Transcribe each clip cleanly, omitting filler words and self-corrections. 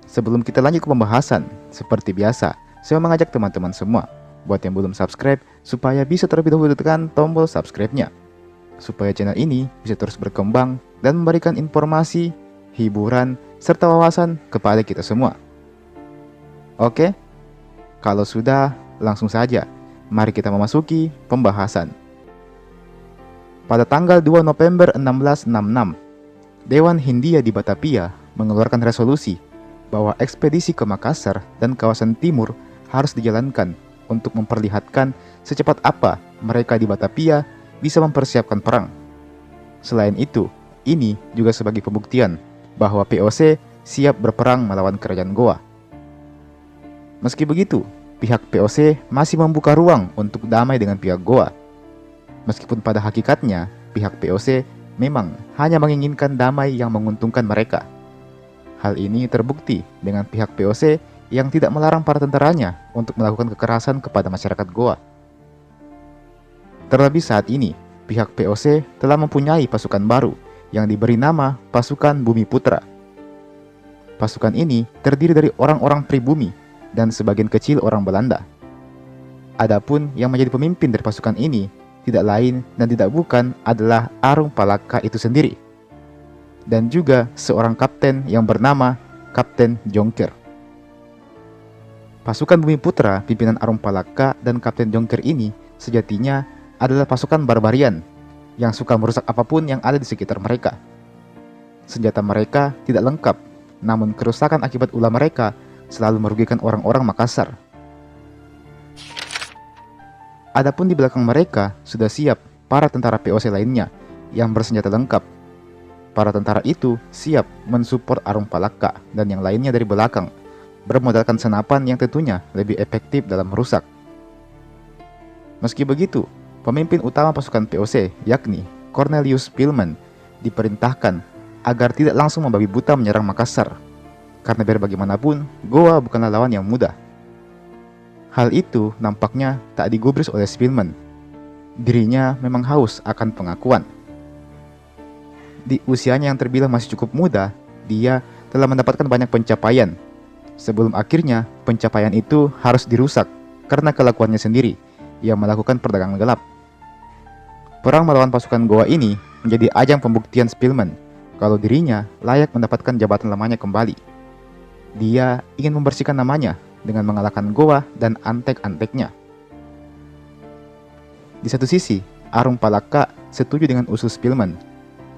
Sebelum kita lanjut ke pembahasan, seperti biasa, saya mengajak teman-teman semua buat yang belum subscribe supaya bisa terlebih dahulu tekan tombol subscribe-nya, supaya channel ini bisa terus berkembang dan memberikan informasi, hiburan, serta wawasan kepada kita semua. Oke? Kalau sudah, langsung saja, mari kita memasuki pembahasan. Pada tanggal 2 November 1666, Dewan Hindia di Batavia mengeluarkan resolusi bahwa ekspedisi ke Makassar dan kawasan timur harus dijalankan untuk memperlihatkan secepat apa mereka di Batavia bisa mempersiapkan perang. Selain itu, ini juga sebagai pembuktian bahwa POC siap berperang melawan kerajaan Goa. Meski begitu, pihak POC masih membuka ruang untuk damai dengan pihak Goa. Meskipun pada hakikatnya, pihak POC memang hanya menginginkan damai yang menguntungkan mereka. Hal ini terbukti dengan pihak POC yang tidak melarang para tentaranya untuk melakukan kekerasan kepada masyarakat Goa. Terlebih saat ini, pihak POC telah mempunyai pasukan baru yang diberi nama Pasukan Bumi Putra. Pasukan ini terdiri dari orang-orang pribumi dan sebagian kecil orang Belanda. Adapun yang menjadi pemimpin dari pasukan ini tidak lain dan tidak bukan adalah Arung Palaka itu sendiri, dan juga seorang kapten yang bernama Kapten Jongker. Pasukan Bumi Putra pimpinan Arung Palaka dan Kapten Jongker ini sejatinya adalah pasukan barbarian yang suka merusak apapun yang ada di sekitar mereka. Senjata mereka tidak lengkap, namun kerusakan akibat ulah mereka selalu merugikan orang-orang Makassar. Adapun di belakang mereka sudah siap para tentara POC lainnya yang bersenjata lengkap. Para tentara itu siap mensupport Arung Palaka dan yang lainnya dari belakang, bermodalkan senapan yang tentunya lebih efektif dalam merusak. Meski begitu, pemimpin utama pasukan POC, yakni Cornelius Spillman, diperintahkan agar tidak langsung membabi buta menyerang Makassar, karena biar bagaimanapun, Goa bukanlah lawan yang mudah. Hal itu nampaknya tak digubris oleh Spillman. Dirinya memang haus akan pengakuan. Di usianya yang terbilang masih cukup muda, dia telah mendapatkan banyak pencapaian. Sebelum akhirnya, pencapaian itu harus dirusak karena kelakuannya sendiri yang melakukan perdagangan gelap. Perang melawan pasukan Goa ini menjadi ajang pembuktian Spillman kalau dirinya layak mendapatkan jabatan lamanya kembali. Dia ingin membersihkan namanya dengan mengalahkan Goa dan antek-anteknya. Di satu sisi, Arung Palaka setuju dengan usul Spillman.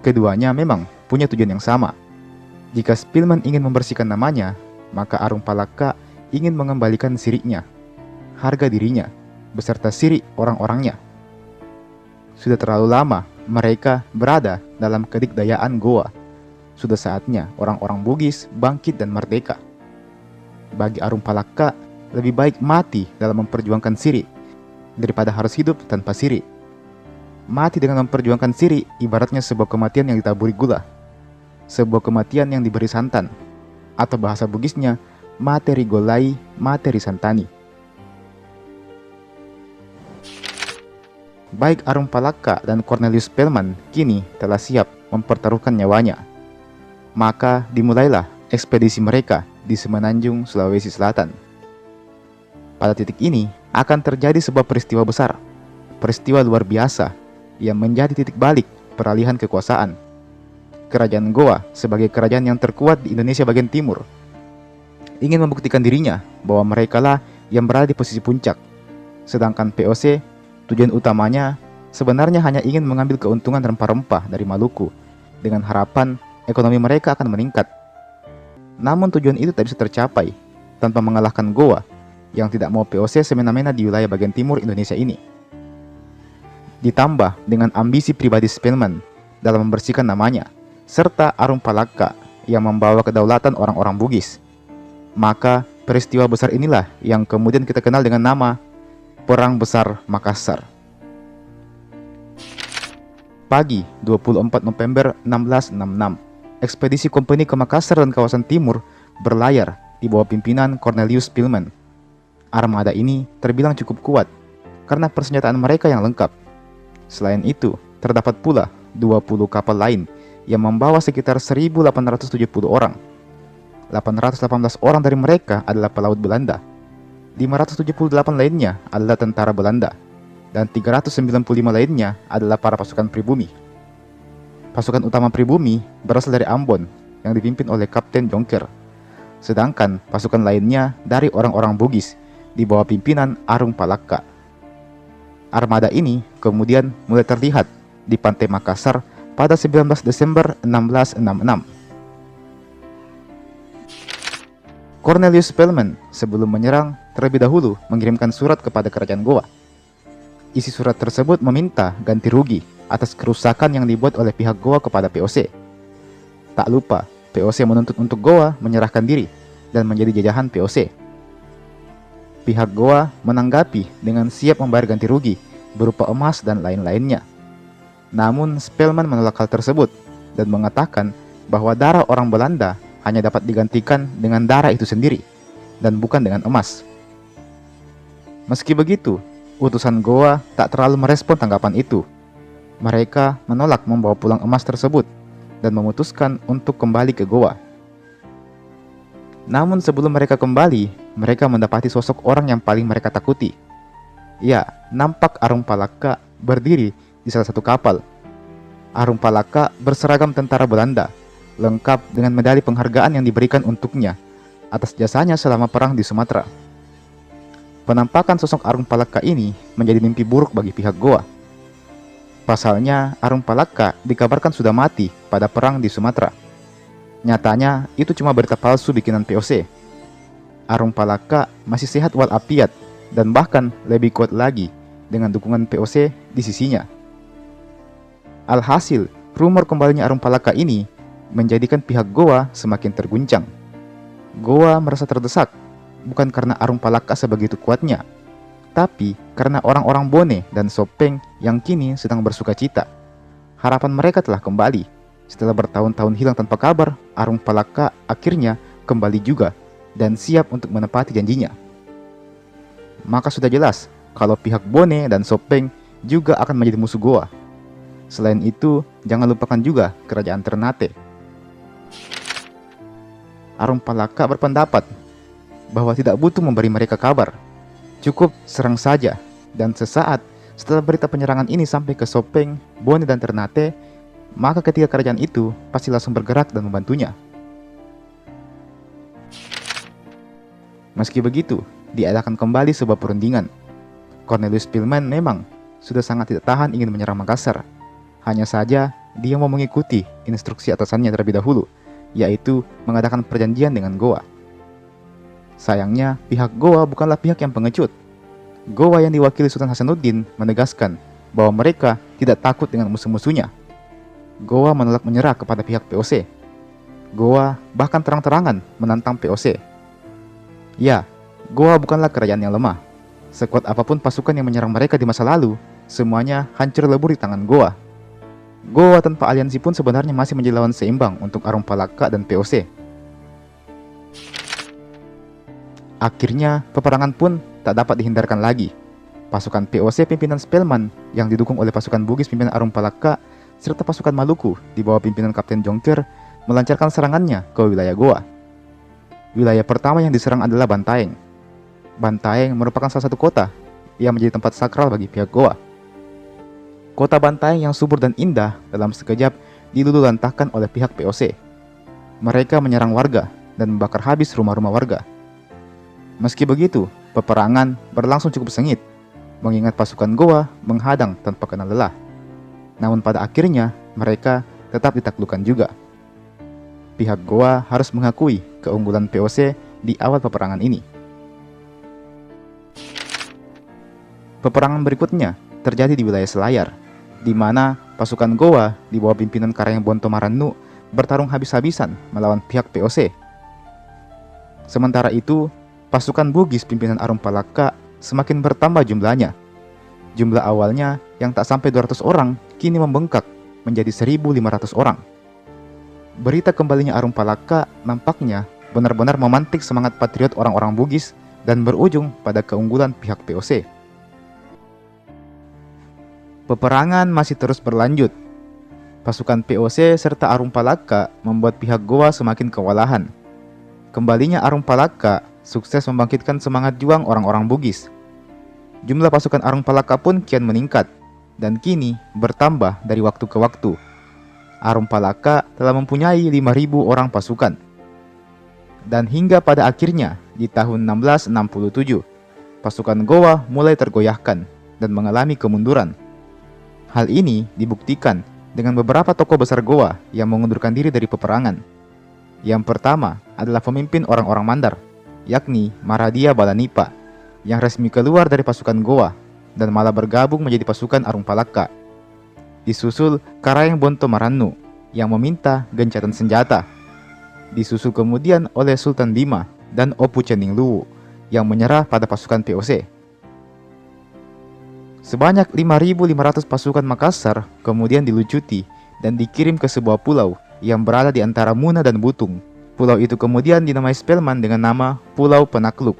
Keduanya memang punya tujuan yang sama. Jika Spillman ingin membersihkan namanya, maka Arung Palaka ingin mengembalikan siriknya, harga dirinya, beserta sirik orang-orangnya. Sudah terlalu lama mereka berada dalam kedikdayaan Goa. Sudah saatnya orang-orang Bugis bangkit dan merdeka. Bagi Arung Palaka, lebih baik mati dalam memperjuangkan sirik daripada harus hidup tanpa sirik. Mati dengan memperjuangkan sirik ibaratnya sebuah kematian yang ditaburi gula, sebuah kematian yang diberi santan, atau bahasa Bugisnya materi golai, materi santani. Baik Arung Palaka dan Cornelius Spillman kini telah siap mempertaruhkan nyawanya. Maka dimulailah ekspedisi mereka di Semenanjung, Sulawesi Selatan. Pada titik ini akan terjadi sebuah peristiwa besar, peristiwa luar biasa yang menjadi titik balik peralihan kekuasaan. Kerajaan Goa sebagai kerajaan yang terkuat di Indonesia bagian timur ingin membuktikan dirinya bahwa merekalah yang berada di posisi puncak, sedangkan POC tujuan utamanya sebenarnya hanya ingin mengambil keuntungan rempah-rempah dari Maluku dengan harapan ekonomi mereka akan meningkat. Namun tujuan itu tak bisa tercapai tanpa mengalahkan Goa yang tidak mau POC semena-mena di wilayah bagian timur Indonesia ini. Ditambah dengan ambisi pribadi Spillman dalam membersihkan namanya, serta Arung Palaka yang membawa kedaulatan orang-orang Bugis. Maka peristiwa besar inilah yang kemudian kita kenal dengan nama Perang Besar Makassar. Pagi 24 November 1666, ekspedisi kompeni ke Makassar dan kawasan timur berlayar di bawah pimpinan Cornelius Spillman. Armada ini terbilang cukup kuat karena persenjataan mereka yang lengkap. Selain itu, terdapat pula 20 kapal lain yang membawa sekitar 1.870 orang. 818 orang dari mereka adalah pelaut Belanda, 578 lainnya adalah tentara Belanda, dan 395 lainnya adalah para pasukan pribumi. Pasukan utama pribumi berasal dari Ambon yang dipimpin oleh Kapten Jonker, sedangkan pasukan lainnya dari orang-orang Bugis di bawah pimpinan Arung Palaka. Armada ini kemudian mulai terlihat di pantai Makassar pada 19 Desember 1666. Cornelius Spelman sebelum menyerang terlebih dahulu mengirimkan surat kepada kerajaan Goa. Isi surat tersebut meminta ganti rugi atas kerusakan yang dibuat oleh pihak Goa kepada POC. Tak lupa, POC menuntut untuk Goa menyerahkan diri dan menjadi jajahan POC. Pihak Goa menanggapi dengan siap membayar ganti rugi berupa emas dan lain-lainnya. Namun Spelman menolak hal tersebut dan mengatakan bahwa darah orang Belanda hanya dapat digantikan dengan darah itu sendiri dan bukan dengan emas. Meski begitu, utusan Goa tak terlalu merespon tanggapan itu. Mereka menolak membawa pulang emas tersebut dan memutuskan untuk kembali ke Goa. Namun sebelum mereka kembali, mereka mendapati sosok orang yang paling mereka takuti. Ya, nampak Arung Palaka berdiri di salah satu kapal. Arung Palaka berseragam tentara Belanda, lengkap dengan medali penghargaan yang diberikan untuknya atas jasanya selama perang di Sumatera. Penampakan sosok Arung Palaka ini menjadi mimpi buruk bagi pihak Goa. Pasalnya, Arung Palaka dikabarkan sudah mati pada perang di Sumatera. Nyatanya, itu cuma berita palsu bikinan POC. Arung Palaka masih sehat walafiat dan bahkan lebih kuat lagi dengan dukungan POC di sisinya. Alhasil, rumor kembalinya Arung Palaka ini menjadikan pihak Goa semakin terguncang. Goa merasa terdesak, bukan karena Arung Palaka sebegitu kuatnya, tapi karena orang-orang Bone dan Sopeng yang kini sedang bersuka cita. Harapan mereka telah kembali. Setelah bertahun-tahun hilang tanpa kabar, Arung Palaka akhirnya kembali juga dan siap untuk menepati janjinya. Maka sudah jelas kalau pihak Bone dan Sopeng juga akan menjadi musuh Goa. Selain itu, jangan lupakan juga kerajaan Ternate. Arung Palaka berpendapat bahwa tidak butuh memberi mereka kabar. Cukup serang saja, dan sesaat setelah berita penyerangan ini sampai ke Sopeng, Bone dan Ternate, maka ketiga kerajaan itu pasti langsung bergerak dan membantunya. Meski begitu, diadakan kembali sebuah perundingan. Cornelius Spelman memang sudah sangat tidak tahan ingin menyerang Makassar. Hanya saja, dia mau mengikuti instruksi atasannya terlebih dahulu, yaitu mengadakan perjanjian dengan Goa. Sayangnya, pihak Goa bukanlah pihak yang pengecut. Goa yang diwakili Sultan Hasanuddin menegaskan bahwa mereka tidak takut dengan musuh-musuhnya. Goa menolak menyerah kepada pihak POC. Goa bahkan terang-terangan menantang POC. Ya, Goa bukanlah kerajaan yang lemah. Sekuat apapun pasukan yang menyerang mereka di masa lalu, semuanya hancur lebur di tangan Goa. Goa tanpa aliansi pun sebenarnya masih menjadi lawan seimbang untuk Arung Palaka dan POC. Akhirnya, peperangan pun tak dapat dihindarkan lagi. Pasukan POC pimpinan Spelman yang didukung oleh pasukan Bugis pimpinan Arung Palaka serta pasukan Maluku di bawah pimpinan Kapten Jonker melancarkan serangannya ke wilayah Goa. Wilayah pertama yang diserang adalah Bantaeng. Bantaeng merupakan salah satu kota yang menjadi tempat sakral bagi pihak Goa. Kota Bantaeng yang subur dan indah dalam sekejap diluluhlantahkan oleh pihak POC. Mereka menyerang warga dan membakar habis rumah-rumah warga. Meski begitu, peperangan berlangsung cukup sengit, mengingat pasukan Goa menghadang tanpa kenal lelah. Namun pada akhirnya, mereka tetap ditaklukkan juga. Pihak Goa harus mengakui keunggulan POC di awal peperangan ini. Peperangan berikutnya terjadi di wilayah Selayar, di mana pasukan Goa di bawah pimpinan Karang Bonto Marannu bertarung habis-habisan melawan pihak POC. Sementara itu, pasukan Bugis pimpinan Arung Palaka semakin bertambah jumlahnya. Jumlah awalnya yang tak sampai 200 orang kini membengkak menjadi 1.500 orang. Berita kembalinya Arung Palaka nampaknya benar-benar memantik semangat patriot orang-orang Bugis dan berujung pada keunggulan pihak POC. Peperangan masih terus berlanjut. Pasukan POC serta Arung Palaka membuat pihak Goa semakin kewalahan. Kembalinya Arung Palaka sukses membangkitkan semangat juang orang-orang Bugis. Jumlah pasukan Arung Palaka pun kian meningkat, dan kini bertambah dari waktu ke waktu. Arung Palaka telah mempunyai 5.000 orang pasukan. Dan hingga pada akhirnya di tahun 1667, pasukan Gowa mulai tergoyahkan dan mengalami kemunduran. Hal ini dibuktikan dengan beberapa tokoh besar Gowa yang mengundurkan diri dari peperangan. Yang pertama adalah pemimpin orang-orang Mandar, yakni Maradia Balanipa, yang resmi keluar dari pasukan Gowa dan malah bergabung menjadi pasukan Arung Palaka. Disusul Karayeng Bonto Marannu yang meminta gencatan senjata. Disusul kemudian oleh Sultan Dima dan Opu Ceningluwu yang menyerah pada pasukan POC. Sebanyak 5.500 pasukan Makassar kemudian dilucuti dan dikirim ke sebuah pulau yang berada di antara Muna dan Butung. Pulau itu kemudian dinamai Spelman dengan nama Pulau Penakluk.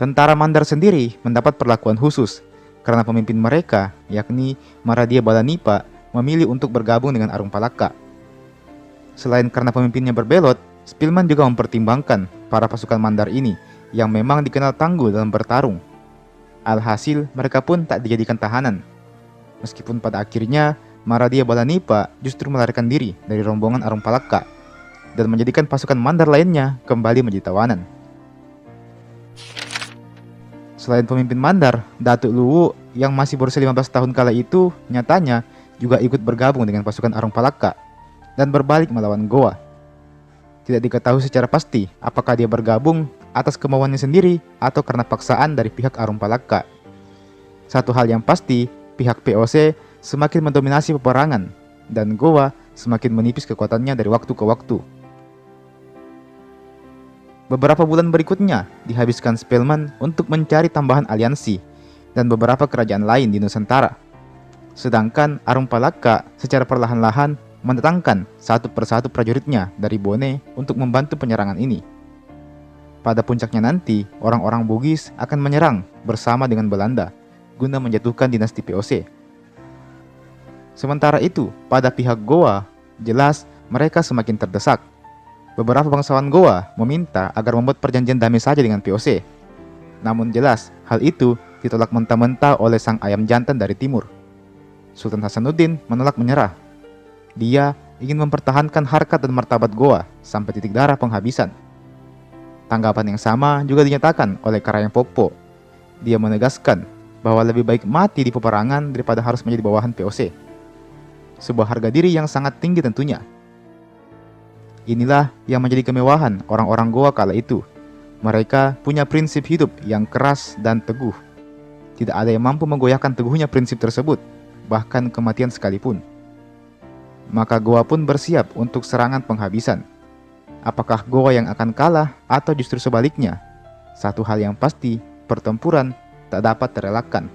Tentara Mandar sendiri mendapat perlakuan khusus karena pemimpin mereka, yakni Maradia Balanipa, memilih untuk bergabung dengan Arung Palaka. Selain karena pemimpinnya berbelot, Spelman juga mempertimbangkan para pasukan Mandar ini yang memang dikenal tangguh dalam bertarung. Alhasil, mereka pun tak dijadikan tahanan. Meskipun pada akhirnya Maradia Balanipa justru melarikan diri dari rombongan Arung Palaka dan menjadikan pasukan Mandar lainnya kembali menjadi tawanan. Selain pemimpin Mandar, Datuk Luwu yang masih berusia 15 tahun kala itu nyatanya juga ikut bergabung dengan pasukan Arung Palaka dan berbalik melawan Gowa. Tidak diketahui secara pasti apakah dia bergabung atas kemauannya sendiri atau karena paksaan dari pihak Arung Palaka. Satu hal yang pasti, pihak POC semakin mendominasi peperangan dan Gowa semakin menipis kekuatannya dari waktu ke waktu. Beberapa bulan berikutnya dihabiskan Spelman untuk mencari tambahan aliansi dan beberapa kerajaan lain di Nusantara. Sedangkan Arung Palaka secara perlahan-lahan mendatangkan satu persatu prajuritnya dari Bone untuk membantu penyerangan ini. Pada puncaknya nanti, orang-orang Bugis akan menyerang bersama dengan Belanda guna menjatuhkan dinasti POC. Sementara itu, pada pihak Gowa, jelas mereka semakin terdesak. Beberapa bangsawan Gowa meminta agar membuat perjanjian damai saja dengan POC. Namun jelas, hal itu ditolak mentah-mentah oleh sang ayam jantan dari timur. Sultan Hasanuddin menolak menyerah. Dia ingin mempertahankan harkat dan martabat Gowa sampai titik darah penghabisan. Tanggapan yang sama juga dinyatakan oleh Karayeng Popo. Dia menegaskan bahwa lebih baik mati di peperangan daripada harus menjadi bawahan POC. Sebuah harga diri yang sangat tinggi tentunya. Inilah yang menjadi kemewahan orang-orang Gowa kala itu. Mereka punya prinsip hidup yang keras dan teguh. Tidak ada yang mampu menggoyahkan teguhnya prinsip tersebut, bahkan kematian sekalipun. Maka Gowa pun bersiap untuk serangan penghabisan. Apakah Gowa yang akan kalah atau justru sebaliknya? Satu hal yang pasti, pertempuran tak dapat terelakkan.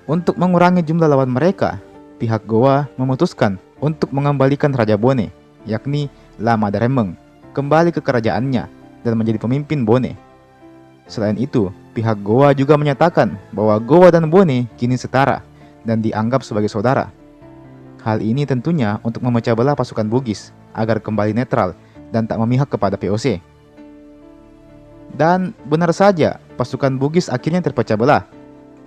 Untuk mengurangi jumlah lawan mereka, pihak Gowa memutuskan untuk mengembalikan Raja Bone, yakni Lama Daremeng, kembali ke kerajaannya dan menjadi pemimpin Bone. Selain itu, pihak Gowa juga menyatakan bahwa Gowa dan Bone kini setara dan dianggap sebagai saudara. Hal ini tentunya untuk memecah belah pasukan Bugis agar kembali netral dan tak memihak kepada POC. Dan benar saja, pasukan Bugis akhirnya terpecah belah,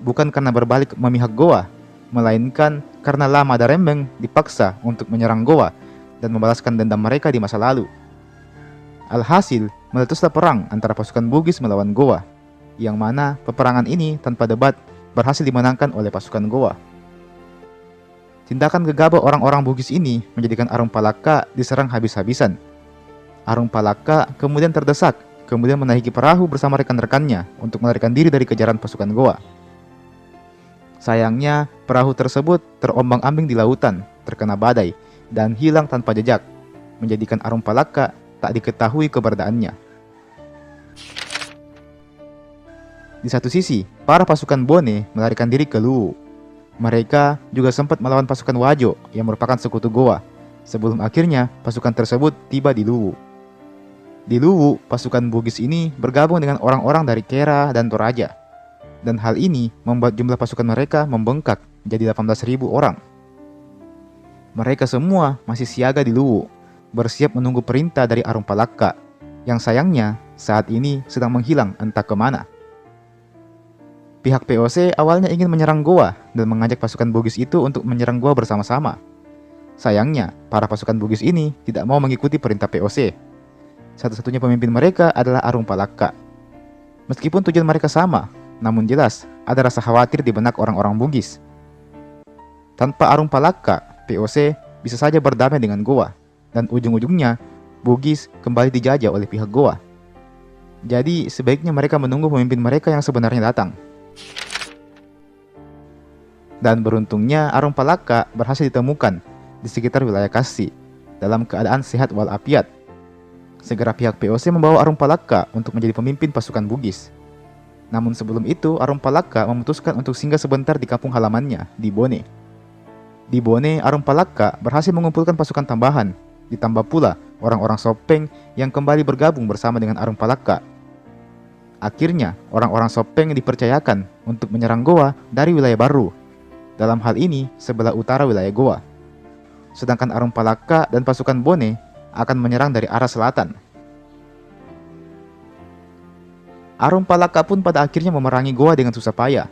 bukan karena berbalik memihak Gowa, melainkan karena Lama Daremeng dipaksa untuk menyerang Gowa dan membalaskan dendam mereka di masa lalu. Alhasil, meletuslah perang antara pasukan Bugis melawan Gowa, yang mana peperangan ini tanpa debat berhasil dimenangkan oleh pasukan Gowa. Tindakan gegabah orang-orang Bugis ini menjadikan Arung Palaka diserang habis-habisan. Arung Palaka kemudian terdesak, kemudian menaiki perahu bersama rekan-rekannya untuk melarikan diri dari kejaran pasukan Gowa. Sayangnya, perahu tersebut terombang-ambing di lautan, terkena badai, dan hilang tanpa jejak, menjadikan Arung Palaka tak diketahui keberadaannya. Di satu sisi, para pasukan Bone melarikan diri ke Luwu. Mereka juga sempat melawan pasukan Wajo yang merupakan sekutu Gowa, sebelum akhirnya pasukan tersebut tiba di Luwu. Di Luwu, pasukan Bugis ini bergabung dengan orang-orang dari Kera dan Toraja. Dan hal ini membuat jumlah pasukan mereka membengkak menjadi 18.000 orang. Mereka semua masih siaga di Luwu, bersiap menunggu perintah dari Arung Palaka, yang sayangnya saat ini sedang menghilang entah kemana. Pihak POC awalnya ingin menyerang Goa dan mengajak pasukan Bugis itu untuk menyerang Goa bersama-sama. Sayangnya, para pasukan Bugis ini tidak mau mengikuti perintah POC. Satu-satunya pemimpin mereka adalah Arung Palaka. Meskipun tujuan mereka sama, namun jelas ada rasa khawatir di benak orang-orang Bugis. Tanpa Arung Palaka, POC bisa saja berdamai dengan Goa, dan ujung-ujungnya Bugis kembali dijajah oleh pihak Goa. Jadi sebaiknya mereka menunggu pemimpin mereka yang sebenarnya datang. Dan beruntungnya Arung Palaka berhasil ditemukan di sekitar wilayah Kasi dalam keadaan sehat walafiat. Segera pihak POC membawa Arung Palaka untuk menjadi pemimpin pasukan Bugis. Namun sebelum itu Arung Palaka memutuskan untuk singgah sebentar di kampung halamannya di Bone. Di Bone, Arung Palaka berhasil mengumpulkan pasukan tambahan, ditambah pula orang-orang Sopeng yang kembali bergabung bersama dengan Arung Palaka. Akhirnya, orang-orang Sopeng dipercayakan untuk menyerang Goa dari wilayah baru. Dalam hal ini, sebelah utara wilayah Goa. Sedangkan Arung Palaka dan pasukan Bone akan menyerang dari arah selatan. Arung Palaka pun pada akhirnya memerangi Goa dengan susah payah.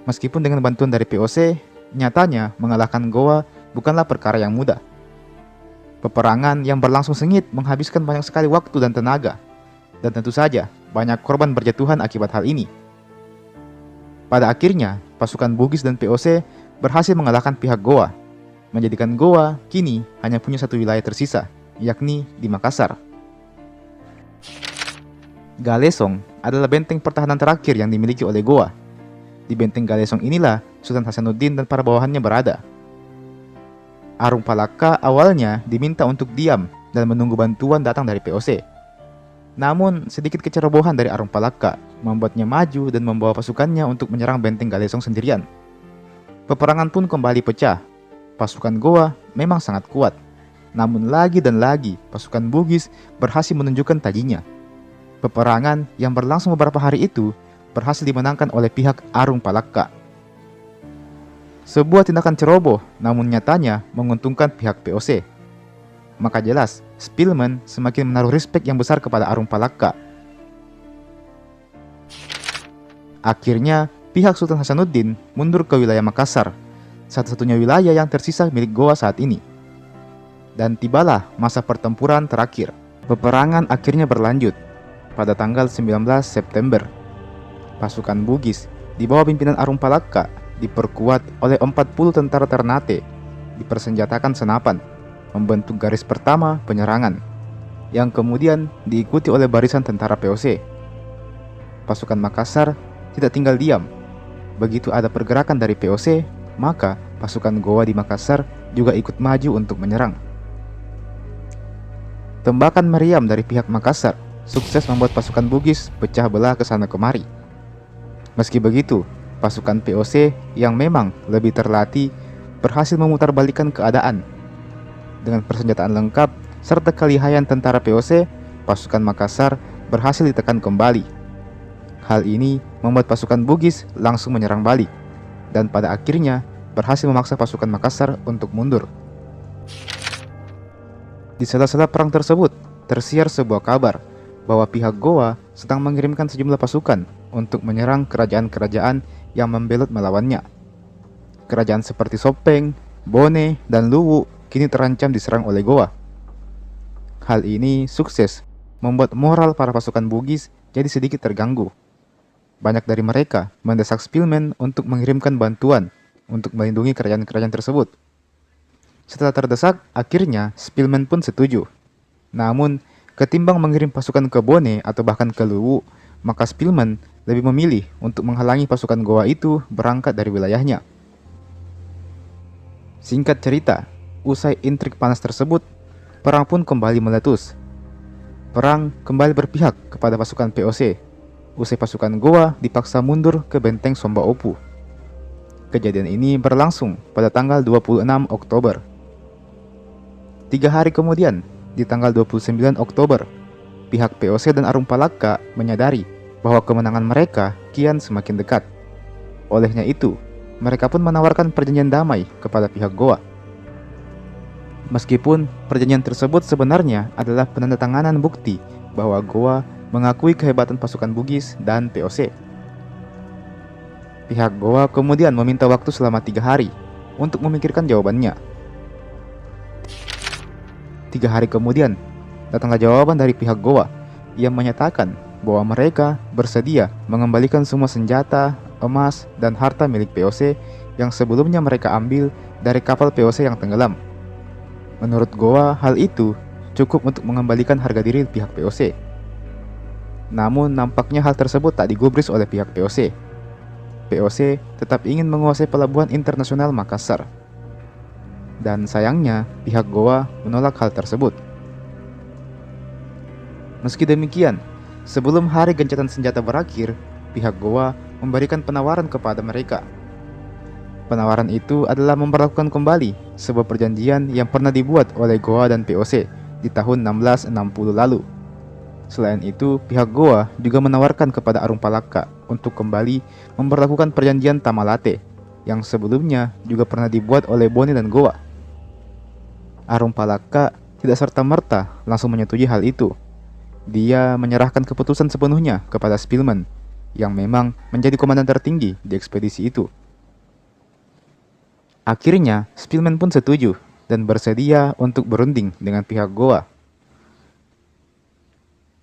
Meskipun dengan bantuan dari POC, nyatanya mengalahkan Goa bukanlah perkara yang mudah. Peperangan yang berlangsung sengit menghabiskan banyak sekali waktu dan tenaga. Dan tentu saja, banyak korban berjatuhan akibat hal ini. Pada akhirnya, pasukan Bugis dan POC berhasil mengalahkan pihak Goa, menjadikan Goa kini hanya punya satu wilayah tersisa, yakni di Makassar. Galesong adalah benteng pertahanan terakhir yang dimiliki oleh Goa. Di benteng Galesong inilah Sultan Hasanuddin dan para bawahannya berada. Arung Palaka awalnya diminta untuk diam dan menunggu bantuan datang dari POC. Namun, sedikit kecerobohan dari Arung Palaka membuatnya maju dan membawa pasukannya untuk menyerang benteng Galesong sendirian. Peperangan pun kembali pecah. Pasukan Goa memang sangat kuat. Namun lagi dan lagi, pasukan Bugis berhasil menunjukkan tajinya. Peperangan yang berlangsung beberapa hari itu berhasil dimenangkan oleh pihak Arung Palaka. Sebuah tindakan ceroboh, namun nyatanya menguntungkan pihak POC. Maka jelas, Spilman semakin menaruh respek yang besar kepada Arung Palaka. Akhirnya, pihak Sultan Hasanuddin mundur ke wilayah Makassar, satu-satunya wilayah yang tersisa milik Goa saat ini. Dan tibalah masa pertempuran terakhir. Peperangan akhirnya berlanjut. Pada tanggal 19 September, pasukan Bugis di bawah pimpinan Arung Palaka diperkuat oleh 40 tentara Ternate, dipersenjatakan senapan, membentuk garis pertama penyerangan, yang kemudian diikuti oleh barisan tentara POC. Pasukan Makassar tidak tinggal diam. Begitu ada pergerakan dari POC, maka pasukan Goa di Makassar juga ikut maju untuk menyerang. Tembakan meriam dari pihak Makassar sukses membuat pasukan Bugis pecah belah ke sana kemari. Meski begitu, pasukan POC yang memang lebih terlatih berhasil memutarbalikkan keadaan. Dengan persenjataan lengkap serta kelihayan tentara POC, pasukan Makassar berhasil ditekan kembali. Hal ini membuat pasukan Bugis langsung menyerang balik, dan pada akhirnya berhasil memaksa pasukan Makassar untuk mundur. Di sela-sela perang tersebut, tersiar sebuah kabar bahwa pihak Goa sedang mengirimkan sejumlah pasukan untuk menyerang kerajaan-kerajaan yang membelot melawannya. Kerajaan seperti Sopeng, Bone, dan Luwu kini terancam diserang oleh Goa. Hal ini sukses membuat moral para pasukan Bugis jadi sedikit terganggu. Banyak dari mereka mendesak Spilman untuk mengirimkan bantuan untuk melindungi kerajaan-kerajaan tersebut. Setelah terdesak, akhirnya Spilman pun setuju. Namun, ketimbang mengirim pasukan ke Bone atau bahkan ke Luwu, maka Spilman lebih memilih untuk menghalangi pasukan Goa itu berangkat dari wilayahnya. Singkat cerita, usai intrik panas tersebut, perang pun kembali meletus. Perang kembali berpihak kepada pasukan POC. Usai pasukan Goa dipaksa mundur ke benteng Somba Opu. Kejadian ini berlangsung pada tanggal 26 Oktober. 3 hari kemudian, di tanggal 29 Oktober, pihak POC dan Arung Palaka menyadari bahwa kemenangan mereka kian semakin dekat. Olehnya itu, mereka pun menawarkan perjanjian damai kepada pihak Goa. Meskipun perjanjian tersebut sebenarnya adalah penandatanganan bukti bahwa Goa mengakui kehebatan pasukan Bugis dan POC. Pihak Goa kemudian meminta waktu selama 3 hari untuk memikirkan jawabannya. 3 hari kemudian, datanglah jawaban dari pihak Goa yang menyatakan bahwa mereka bersedia mengembalikan semua senjata, emas, dan harta milik POC yang sebelumnya mereka ambil dari kapal POC yang tenggelam. Menurut Goa, hal itu cukup untuk mengembalikan harga diri pihak POC. Namun nampaknya hal tersebut tak digubris oleh pihak POC. POC tetap ingin menguasai pelabuhan internasional Makassar. Dan sayangnya, pihak Goa menolak hal tersebut. Meski demikian, sebelum hari gencatan senjata berakhir, pihak Goa memberikan penawaran kepada mereka. Penawaran itu adalah memperlakukan kembali sebuah perjanjian yang pernah dibuat oleh Goa dan POC di tahun 1660 lalu. Selain itu, pihak Goa juga menawarkan kepada Arung Palaka untuk kembali memperlakukan perjanjian Tamalate yang sebelumnya juga pernah dibuat oleh Boni dan Goa. Arung Palaka tidak serta-merta langsung menyetujui hal itu. Dia menyerahkan keputusan sepenuhnya kepada Spilman yang memang menjadi komandan tertinggi di ekspedisi itu. Akhirnya, Spilman pun setuju dan bersedia untuk berunding dengan pihak Goa.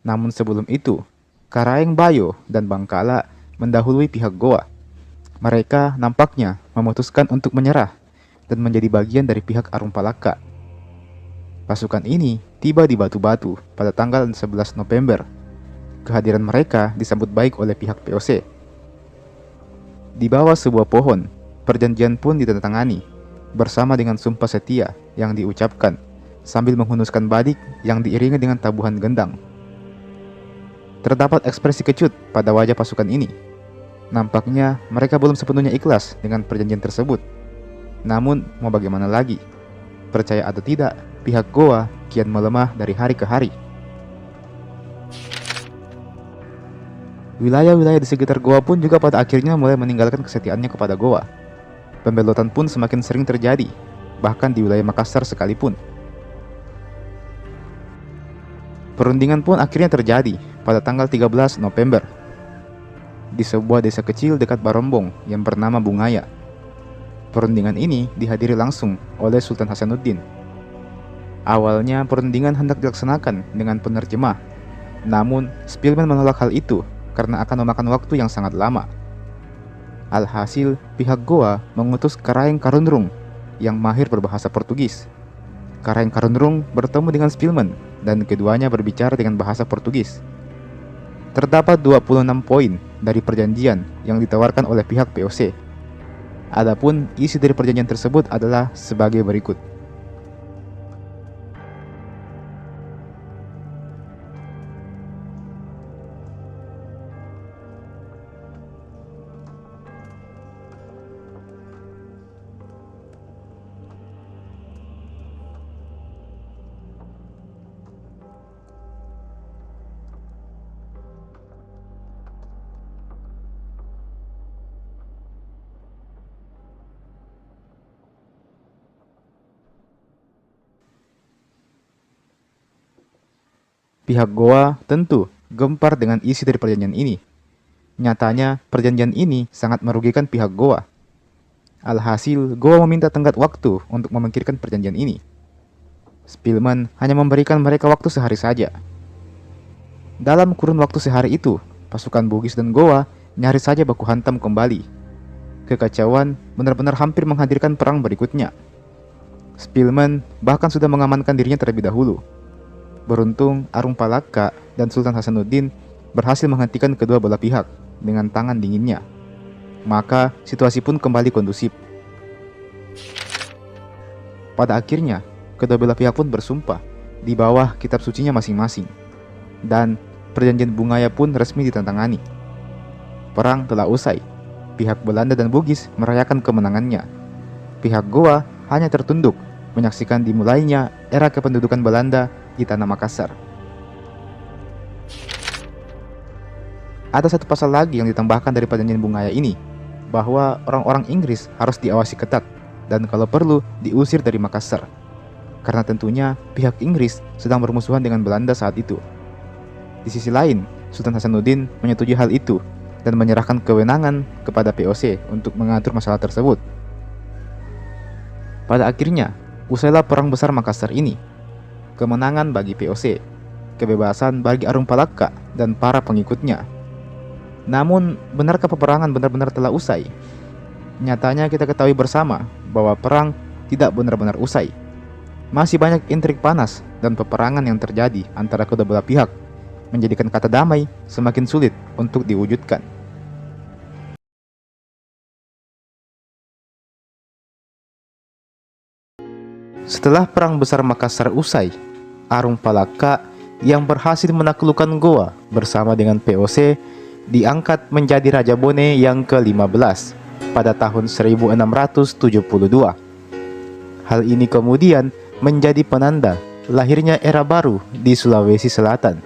Namun sebelum itu, Karaeng Bayo dan Bangkala mendahului pihak Goa. Mereka nampaknya memutuskan untuk menyerah dan menjadi bagian dari pihak Arung Palaka. Pasukan ini tiba di Batu-Batu pada tanggal 11 November. Kehadiran mereka disambut baik oleh pihak POC. Di bawah sebuah pohon, perjanjian pun ditandatangani bersama dengan sumpah setia yang diucapkan sambil menghunuskan badik yang diiringi dengan tabuhan gendang. Terdapat ekspresi kecut pada wajah pasukan ini. Nampaknya mereka belum sepenuhnya ikhlas dengan perjanjian tersebut. Namun mau bagaimana lagi? Percaya atau tidak, pihak Goa kian melemah dari hari ke hari. Wilayah-wilayah di sekitar Goa pun juga pada akhirnya mulai meninggalkan kesetiaannya kepada Goa. Pembelotan pun semakin sering terjadi, bahkan di wilayah Makassar sekalipun. Perundingan pun akhirnya terjadi pada tanggal 13 November di sebuah desa kecil dekat Barombong yang bernama Bungaya. Perundingan ini dihadiri langsung oleh Sultan Hasanuddin. Awalnya perundingan hendak dilaksanakan dengan penerjemah, namun Spilman menolak hal itu karena akan memakan waktu yang sangat lama. Alhasil, pihak Goa mengutus Karaeng Karunrung yang mahir berbahasa Portugis. Karaeng Karunrung bertemu dengan Spilman dan keduanya berbicara dengan bahasa Portugis. Terdapat 26 poin dari perjanjian yang ditawarkan oleh pihak POC. Adapun isi dari perjanjian tersebut adalah sebagai berikut. Pihak Goa tentu gempar dengan isi dari perjanjian ini. Nyatanya, perjanjian ini sangat merugikan pihak Goa. Alhasil, Goa meminta tenggat waktu untuk memikirkan perjanjian ini. Spilman hanya memberikan mereka waktu sehari saja. Dalam kurun waktu sehari itu, pasukan Bugis dan Goa nyaris saja baku hantam kembali. Kekacauan benar-benar hampir menghadirkan perang berikutnya. Spilman bahkan sudah mengamankan dirinya terlebih dahulu. Beruntung, Arung Palaka dan Sultan Hasanuddin berhasil menghentikan kedua belah pihak dengan tangan dinginnya. Maka, situasi pun kembali kondusif. Pada akhirnya, kedua belah pihak pun bersumpah di bawah kitab sucinya masing-masing. Dan perjanjian Bungaya pun resmi ditandatangani. Perang telah usai. Pihak Belanda dan Bugis merayakan kemenangannya. Pihak Goa hanya tertunduk menyaksikan dimulainya era kependudukan Belanda di tanah Makassar. Ada satu pasal lagi yang ditambahkan dari perjanjian Bungaya ini, bahwa orang-orang Inggris harus diawasi ketat dan kalau perlu diusir dari Makassar. karena tentunya pihak Inggris sedang bermusuhan dengan Belanda saat itu. Di sisi lain, Sultan Hasanuddin menyetujui hal itu dan menyerahkan kewenangan kepada POC untuk mengatur masalah tersebut. Pada akhirnya, usailah Perang Besar Makassar ini. Kemenangan bagi POC, kebebasan bagi Arung Palaka dan para pengikutnya. Namun, benarkah peperangan benar-benar telah usai? Nyatanya kita ketahui bersama bahwa perang tidak benar-benar usai. Masih banyak intrik panas dan peperangan yang terjadi antara kedua belah pihak, menjadikan kata damai semakin sulit untuk diwujudkan. Setelah Perang Besar Makassar usai, Arung Palaka yang berhasil menaklukkan Goa bersama dengan POC diangkat menjadi Raja Bone yang ke-15 pada tahun 1672. Hal ini kemudian menjadi penanda lahirnya era baru di Sulawesi Selatan.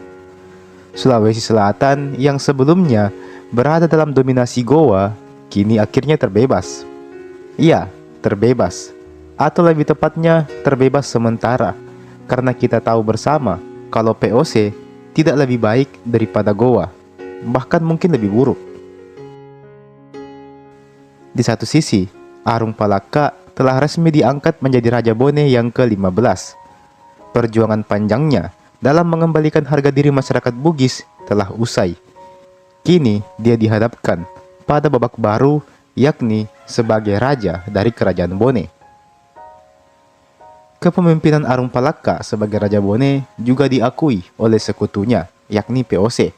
Sulawesi Selatan yang sebelumnya berada dalam dominasi Goa, kini akhirnya terbebas. Iya, terbebas. Atau lebih tepatnya, terbebas sementara. Karena kita tahu bersama kalau POC tidak lebih baik daripada Goa, bahkan mungkin lebih buruk. Di satu sisi, Arung Palaka telah resmi diangkat menjadi Raja Bone yang ke-15. Perjuangan panjangnya dalam mengembalikan harga diri masyarakat Bugis telah usai. Kini dia dihadapkan pada babak baru, yakni sebagai raja dari Kerajaan Bone. Kepemimpinan Arung Palaka sebagai Raja Bone juga diakui oleh sekutunya, yakni POC.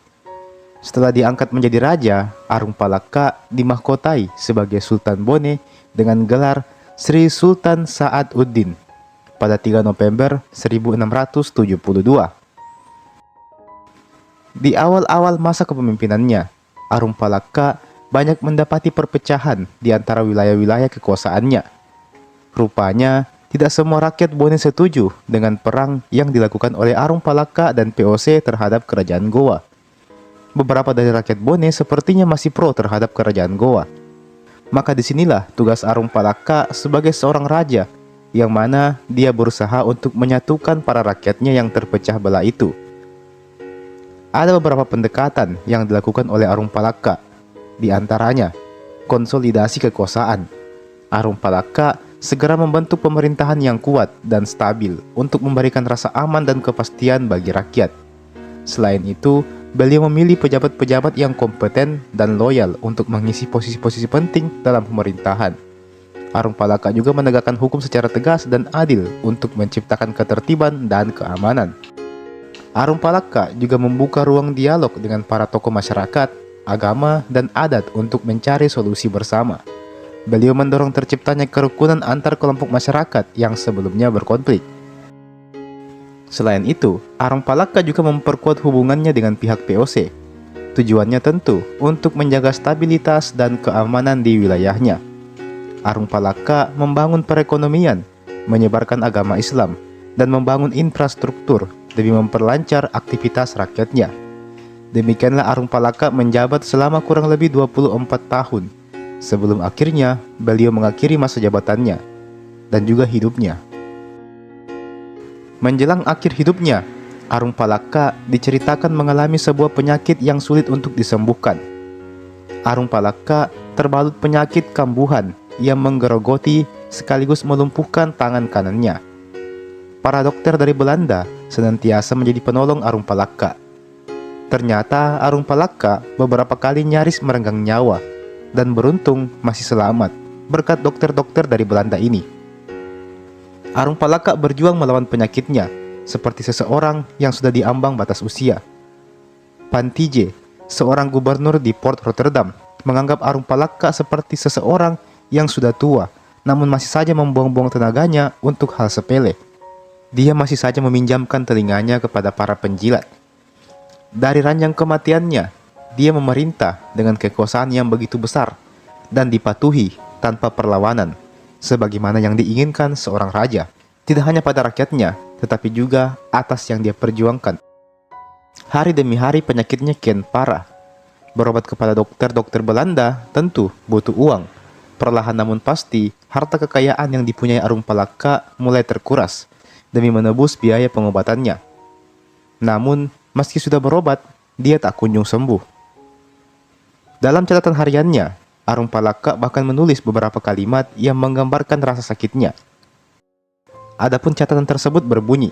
Setelah diangkat menjadi raja, Arung Palaka dimahkotai sebagai Sultan Bone dengan gelar Sri Sultan Sa'ad Uddin pada 3 November 1672. Di awal-awal masa kepemimpinannya, Arung Palaka banyak mendapati perpecahan di antara wilayah-wilayah kekuasaannya. Rupanya, tidak semua rakyat Bone setuju dengan perang yang dilakukan oleh Arung Palaka dan POC terhadap Kerajaan Goa. Beberapa dari rakyat Bone sepertinya masih pro terhadap Kerajaan Goa. Maka disinilah tugas Arung Palaka sebagai seorang raja, yang mana dia berusaha untuk menyatukan para rakyatnya yang terpecah belah itu. Ada beberapa pendekatan yang dilakukan oleh Arung Palaka, di antaranya konsolidasi kekuasaan. Arung Palaka segera membentuk pemerintahan yang kuat dan stabil untuk memberikan rasa aman dan kepastian bagi rakyat. Selain itu, beliau memilih pejabat-pejabat yang kompeten dan loyal untuk mengisi posisi-posisi penting dalam pemerintahan. Arung Palaka juga menegakkan hukum secara tegas dan adil untuk menciptakan ketertiban dan keamanan. Arung Palaka juga membuka ruang dialog dengan para tokoh masyarakat, agama, dan adat untuk mencari solusi bersama. Beliau mendorong terciptanya kerukunan antar kelompok masyarakat yang sebelumnya berkonflik. Selain itu, Arung Palaka juga memperkuat hubungannya dengan pihak POC. Tujuannya tentu untuk menjaga stabilitas dan keamanan di wilayahnya. Arung Palaka membangun perekonomian, menyebarkan agama Islam, dan membangun infrastruktur demi memperlancar aktivitas rakyatnya. Demikianlah Arung Palaka menjabat selama kurang lebih 24 tahun. Sebelum akhirnya beliau mengakhiri masa jabatannya dan juga hidupnya. Menjelang akhir hidupnya, Arung Palaka diceritakan mengalami sebuah penyakit yang sulit untuk disembuhkan. Arung Palaka terbalut penyakit kambuhan yang menggerogoti sekaligus melumpuhkan tangan kanannya. Para dokter dari Belanda senantiasa menjadi penolong Arung Palaka. Ternyata Arung Palaka beberapa kali nyaris merenggang nyawa, dan beruntung masih selamat berkat dokter-dokter dari Belanda ini. Arung Palaka berjuang melawan penyakitnya seperti seseorang yang sudah diambang batas usia. Pantije, seorang gubernur di Port Rotterdam, menganggap Arung Palaka seperti seseorang yang sudah tua, namun masih saja membuang-buang tenaganya untuk hal sepele. Dia masih saja meminjamkan telinganya kepada para penjilat. Dari ranjang kematiannya, dia memerintah dengan kekuasaan yang begitu besar dan dipatuhi tanpa perlawanan, sebagaimana yang diinginkan seorang raja, tidak hanya pada rakyatnya, tetapi juga atas yang dia perjuangkan. Hari demi hari penyakitnya kian parah. Berobat kepada dokter-dokter Belanda tentu butuh uang. Perlahan namun pasti, harta kekayaan yang dipunyai Arung Palaka mulai terkuras. demi menebus biaya pengobatannya. Namun, meski sudah berobat, dia tak kunjung sembuh. Dalam catatan hariannya, Arung Palaka bahkan menulis beberapa kalimat yang menggambarkan rasa sakitnya. Adapun catatan tersebut berbunyi,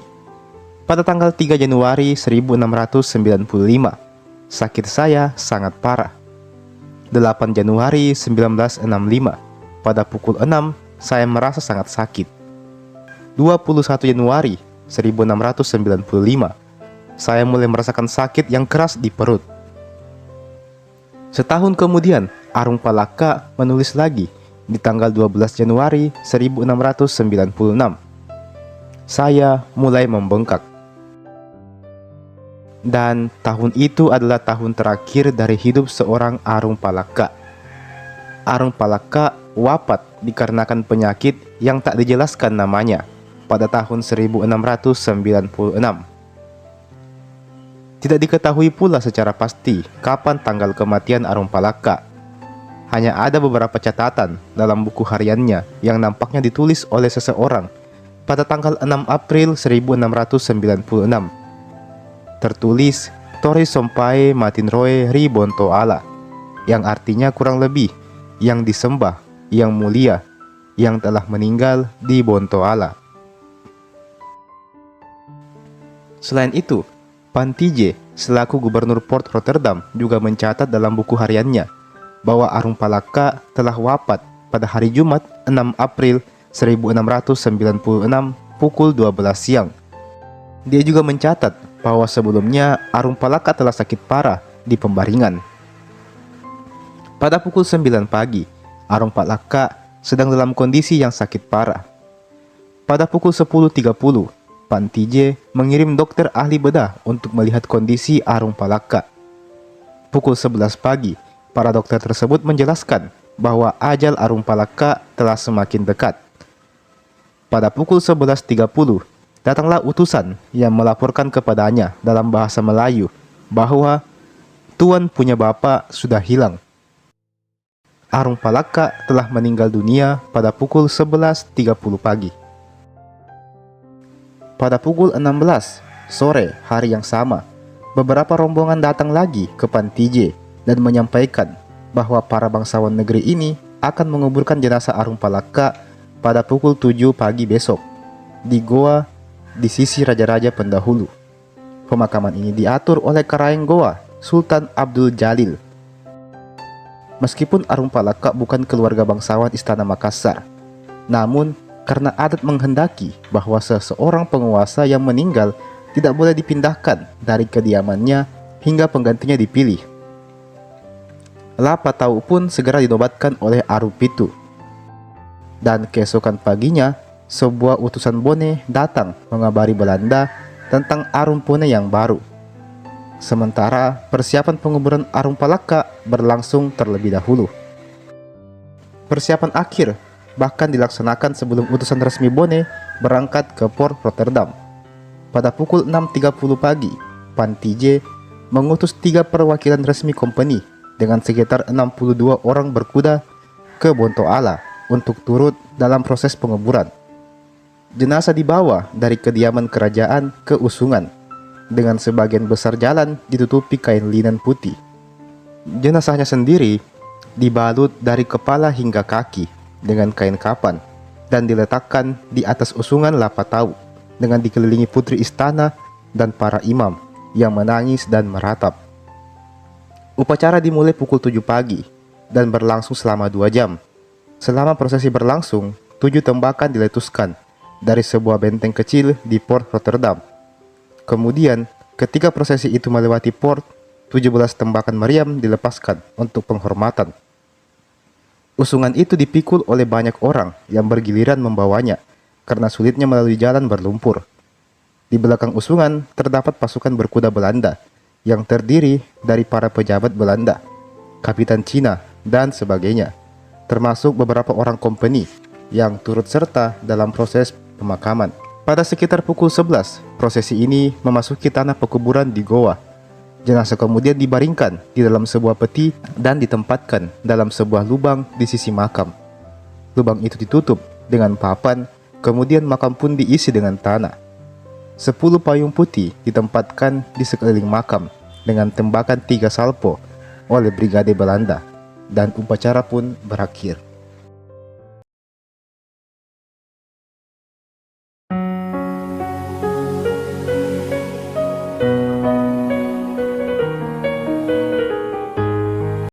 pada tanggal 3 Januari 1695, sakit saya sangat parah. 8 Januari 1965, pada pukul 6, saya merasa sangat sakit. 21 Januari 1695, saya mulai merasakan sakit yang keras di perut. Setahun kemudian, Arung Palaka menulis lagi di tanggal 12 Januari 1696. Saya mulai membengkak. Dan tahun itu adalah tahun terakhir dari hidup seorang Arung Palaka. Arung Palaka wafat dikarenakan penyakit yang tak dijelaskan namanya pada tahun 1696. Tidak diketahui pula secara pasti kapan tanggal kematian Arung Palaka. Hanya ada beberapa catatan dalam buku hariannya yang nampaknya ditulis oleh seseorang pada tanggal 6 April 1696. Tertulis Tori Sompai Matinroe Ri Bonto Ala, yang artinya kurang lebih yang disembah, yang mulia, yang telah meninggal di Bonto Ala. Selain itu, Pantije selaku gubernur Port Rotterdam juga mencatat dalam buku hariannya bahwa Arung Palaka telah wafat pada hari Jumat 6 April 1696 pukul 12 siang. Dia juga mencatat bahwa sebelumnya Arung Palaka telah sakit parah di Pembaringan. Pada pukul 9 pagi, Arung Palaka sedang dalam kondisi yang sakit parah. Pada pukul 10.30, Pantije mengirim dokter ahli bedah untuk melihat kondisi Arung Palaka. Pukul 11 pagi, para dokter tersebut menjelaskan bahwa ajal Arung Palaka telah semakin dekat. Pada pukul 11.30, datanglah utusan yang melaporkan kepadanya dalam bahasa Melayu bahwa Tuan punya bapak sudah hilang. Arung Palaka telah meninggal dunia pada pukul 11.30 pagi. Pada pukul 16 sore hari yang sama, beberapa rombongan datang lagi ke Pantije dan menyampaikan bahwa para bangsawan negeri ini akan menguburkan jenazah Arung Palaka pada pukul 7 pagi besok di goa di sisi raja-raja pendahulu. Pemakaman ini diatur oleh Karaeng Goa Sultan Abdul Jalil. Meskipun Arung Palaka bukan keluarga bangsawan Istana Makassar, namun karena adat menghendaki bahwa seseorang penguasa yang meninggal tidak boleh dipindahkan dari kediamannya hingga penggantinya dipilih, Lapatau pun segera dinobatkan oleh Arupitu. Dan keesokan paginya, sebuah utusan Bone datang mengabari Belanda tentang Arung Pone yang baru. Sementara persiapan penguburan Arung Palaka berlangsung terlebih dahulu. Persiapan akhir bahkan dilaksanakan sebelum utusan resmi Bone berangkat ke Port Rotterdam. Pada pukul 6.30 pagi, Pantije mengutus 3 perwakilan resmi company dengan sekitar 62 orang berkuda ke Bonto Ala untuk turut dalam proses penguburan. Jenazah dibawa dari kediaman kerajaan ke Usungan dengan sebagian besar jalan ditutupi kain linen putih. Jenazahnya sendiri dibalut dari kepala hingga kaki dengan kain kapan dan diletakkan di atas Usungan Lapatau dengan dikelilingi putri istana dan para imam yang menangis dan meratap. Upacara dimulai pukul 7 pagi dan berlangsung selama 2 jam. Selama prosesi berlangsung, 7 tembakan diletuskan dari sebuah benteng kecil di Port Rotterdam. Kemudian, ketika prosesi itu melewati port, 17 tembakan meriam dilepaskan untuk penghormatan. Usungan itu dipikul oleh banyak orang yang bergiliran membawanya karena sulitnya melalui jalan berlumpur. Di belakang Usungan terdapat pasukan berkuda Belanda yang terdiri dari para pejabat Belanda, kapitan Cina, dan sebagainya, termasuk beberapa orang company yang turut serta dalam proses pemakaman. Pada sekitar pukul 11, prosesi ini memasuki tanah pekuburan di Goa. Jenazah kemudian dibaringkan di dalam sebuah peti dan ditempatkan dalam sebuah lubang di sisi makam. Lubang itu ditutup dengan papan, kemudian makam pun diisi dengan tanah 10 payung putih ditempatkan di sekeliling makam dengan tembakan 3 salvo oleh Brigade Belanda, dan upacara pun berakhir.